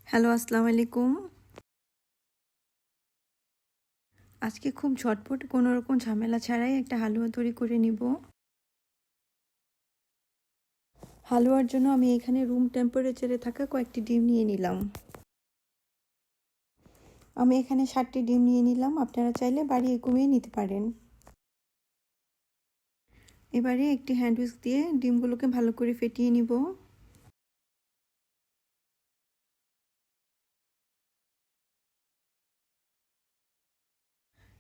Hello, আসসালামু আলাইকুম। আজকে খুব ঝটপট কোনো রকম ঝামেলা ছাড়াই একটা হালুয়া তৈরি করে নিব। হালুয়ার জন্য আমি এখানে রুম টেম্পারেচারে থাকা কয়েকটি ডিম নিয়ে নিলাম। আমি এখানে 7টি ডিম নিয়ে নিলাম, আপনারা চাইলে বাড়িয়ে কমিয়ে নিতে পারেন। এবারে একটি হ্যান্ড হুইস্ক দিয়ে ডিমগুলোকে ভালো করে ফেটিয়ে নিব।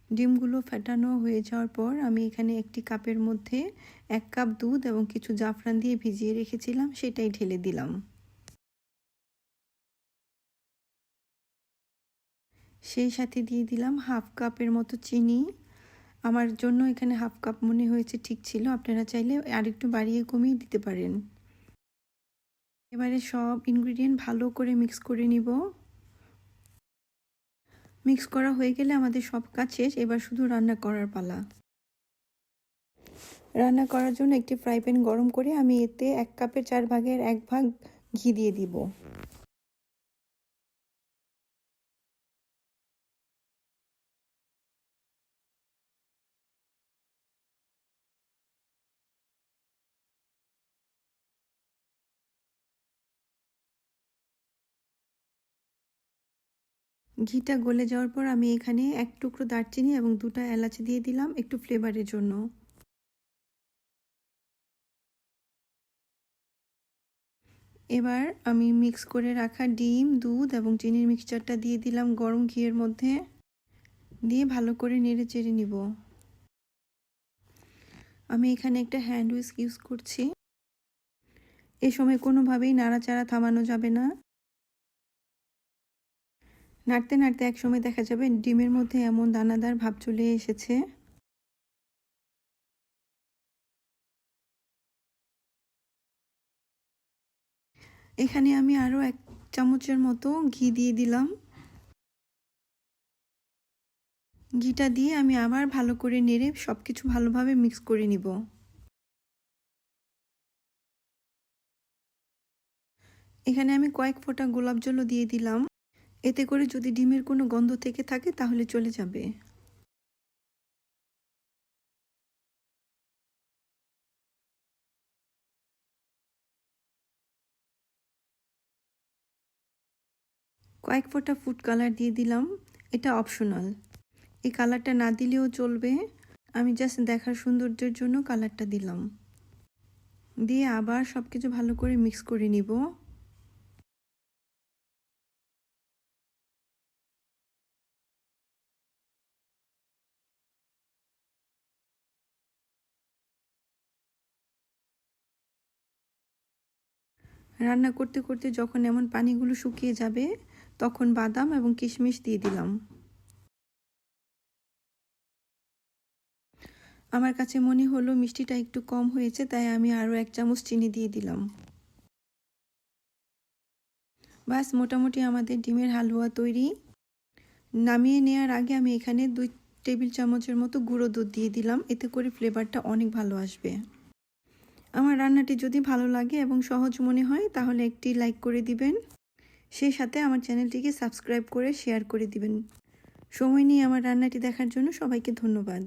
ডিমগুলো ফেটানো হয়ে যাওয়ার পর আমি এখানে একটি কাপের মধ্যে 1 কাপ দুধ এবং কিছু জাফরান দিয়ে ভিজিয়ে রেখেছিলাম, সেটাই ঢেলে দিলাম। সেই সাথে দিয়ে দিলাম হাফ কাপের মতো চিনি। আমার জন্য এখানে হাফ কাপ মনে হয়েছে ঠিক ছিল, আপনারা চাইলে আরেকটু বাড়িয়ে কমিয়ে দিতে পারেন। এবারে সব ইনগ্রিডিয়েন্ট ভালো করে মিক্স করে নিব। মিক্স করা হয়ে গেলে আমাদের সব কাজ শেষ, এবার শুধু রান্না করার পালা। রান্না করার জন্য একটি ফ্রাই প্যান গরম করে আমি এতে 1 কাপের 4 ভাগের 1 ভাগ ঘি দিয়ে দিব। ঘিটা গলে যাওয়ার পর আমি এখানে 1 টুকরো দারচিনি এবং 2টা এলাচ দিয়ে দিলাম একটু ফ্লেভারের জন্য। এবার আমি মিক্স করে রাখা ডিম, দুধ এবং চিনির মিক্সচারটা দিয়ে দিলাম গরম ঘিয়ের মধ্যে, দিয়ে ভালো করে নেড়ে চেড়ে নিব। আমি এখানে একটা হ্যান্ড হুইস্ক ইউজ করছি। এ সময় কোনোভাবেই নাড়াচাড়া থামানো যাবে না। নাড়তে নাড়তে এক সময় দেখা যাবে ডিমের মধ্যে এমন দানাদার ভাব চলে এসেছে। এখানে আমি আরও 1 চামচের মতো ঘি দিয়ে দিলাম। ঘিটা দিয়ে আমি আবার ভালো করে নেড়ে সবকিছু ভালোভাবে মিক্স করে নিব। এখানে আমি কয়েক ফোঁটা গোলাপ জলও দিয়ে দিলাম, এতে করে যদি ডিমের কোনো গন্ধ থেকে থাকে তাহলে চলে যাবে। কয়েক ফোঁটা ফুড কালার দিয়ে দিলাম, এটা অপশনাল। এই কালারটা না দিলেও চলবে, আমি জাস্ট দেখার সৌন্দর্যের জন্য কালারটা দিলাম। দিয়ে আবার সব কিছু ভালো করে মিক্স করে নিব। রান্না করতে করতে যখন এমন পানিগুলো শুকিয়ে যাবে তখন বাদাম এবং কিশমিশ দিয়ে দিলাম। আমার কাছে মনে হলো মিষ্টিটা একটু কম হয়েছে, তাই আমি আরও 1 চামচ চিনি দিয়ে দিলাম। বাস মোটামুটি আমাদের ডিমের হালুয়া তৈরি। নামিয়ে নেওয়ার আগে আমি এখানে 2 টেবিল চামচের মতো গুঁড়ো দুধ দিয়ে দিলাম, এতে করে ফ্লেভারটা অনেক ভালো আসবে। আমার রান্নাটি যদি ভালো লাগে এবং সহজ মনে হয় তাহলে একটি লাইক করে দিবেন, সেই সাথে আমার চ্যানেলটিকে সাবস্ক্রাইব করে শেয়ার করে দিবেন। সময় নিয়ে আমার রান্নাটি দেখার জন্য সবাইকে ধন্যবাদ।